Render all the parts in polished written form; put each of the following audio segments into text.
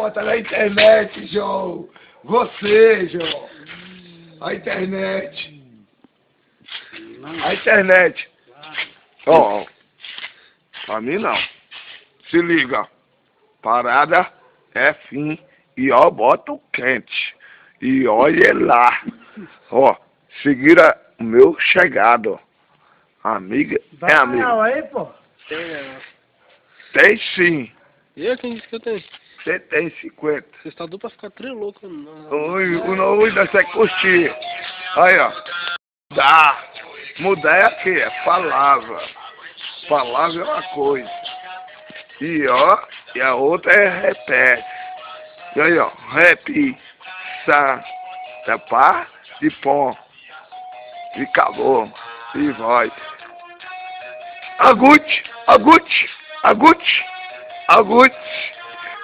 bota na internet, João. Você, João. A internet. A internet. Ó, pra mim não. Se liga. Parada é fim. E ó, bota o quente. E olha lá. Ó, seguira o meu chegado. Amiga, é amiga. aí, pô? Tem sim. E quem disse que eu tenho? Você tem 50. Você está duplo pra ficar trilouco. Ui, nós vai curtir. Aí, ó. Mudar é aqui, é palavra. Palavra é uma coisa. E ó, e a outra é repete. E aí, ó, rap, é pá, de pó, de calor, e vai. Agute.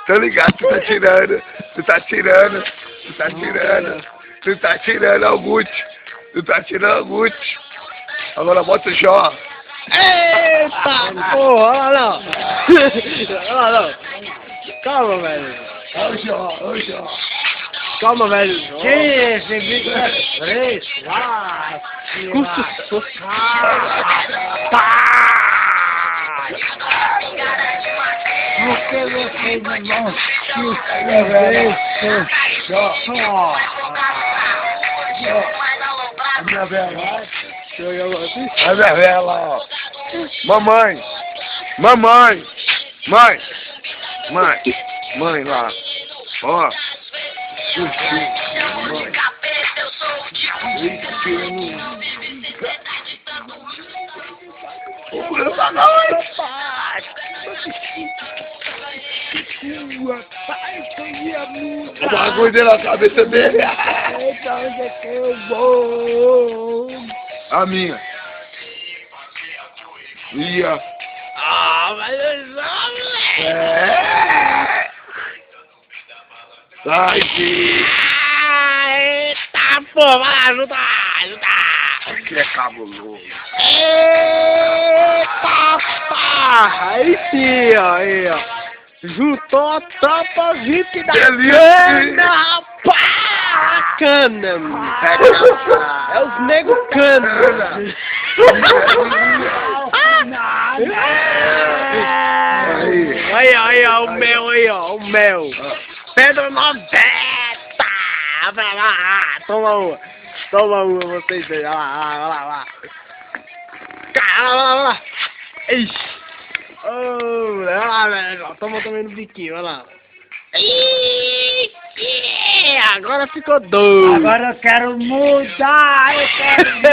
Tô ligado, tu tá tirando, Agute. Tu tá tirando, Agute. Agora bota o Jó. Eita, porra, olha lá não. Olha lá não. Calma, velho. Ô, Jó. Calma, velho. Que esse bicho é fresco. Vai. Porque vocês não vão se inscrever, Jó. A minha vela. A minha vela, ó. Mamãe lá. Ó. O bagulho dele na cabeça dele. então onde é que eu vou? A minha. Ia. Mas eu já, É. Ai, que. eita, porra, vai ajuda. Aqui é cabuloso. Eita, porra. Aí sim, ó, aí, ó. Juntou a tropa VIP da Delícia. cana, rapaz! Cana, é os negros cana. Aí, ó, o mel aí, ó, o mel. Pedro 90! Vai lá, toma uma, vocês dois, vai lá. Cara, vai lá. Ixi. Oh, olha lá, velho, toma também no biquinho, olha lá. Agora ficou doido. Agora eu quero mudar, mas eu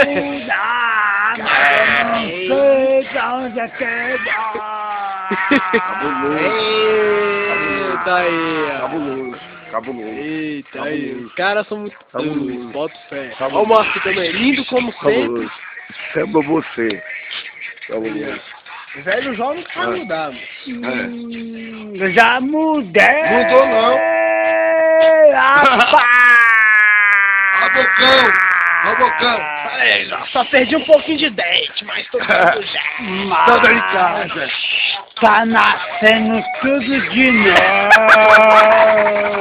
não sei pra onde é que eu vou. Eita aí, ó. Cabuloso. Eita aí, os caras são muito doidos, bota fé. Olha Cabuloso. o Márcio também, lindo como sempre. Cabuloso. Sempre você. Cabuloso. O velho jovem não vai mudar, mano. Eu já mudei. Mudou não. Rapaz! Rabocão. Aí, só perdi um pouquinho de dente, mas tô tudo já. Toda em casa. Tá nascendo tudo de novo.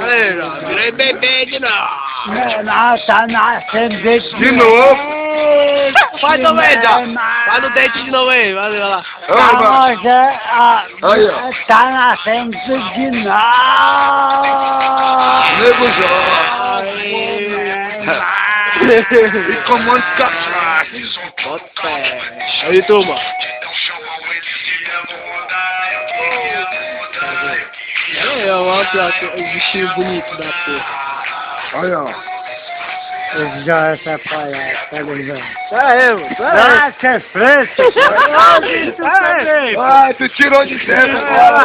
Aí, ó, virei bebê de novo. Não, tá nascendo De novo. Faz também, já. Vai no dente de novo aí, vai lá. Aí, ó. Tá nascendo tudo de novo. Nego E comando cachaça. Bota fé. Aí, turma. Aí, ó, o bichinho bonito da porra. Aí, ó. Já essa palhaça, tá ligado? Mano. Que é fresco! Ai, tu tirou de dentro agora.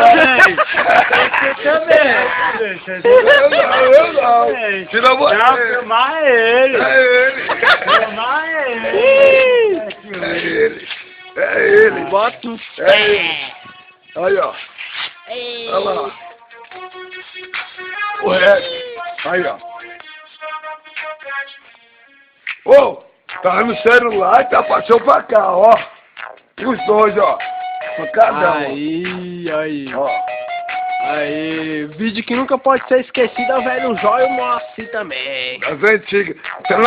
Eu não. Tirou você. Não, filmar ele! É ele. Filmar ele! É ele. Bota o É ele. Aí, ó. Olha lá. O resto. Aí, ó. Ô, tá no celular e tá passando pra cá, ó. Os dois, ó. Pra cada um. Aí. Ó. Aí, vídeo que nunca pode ser esquecido é o velho Jó e o Moacir também. Das antigas. Você não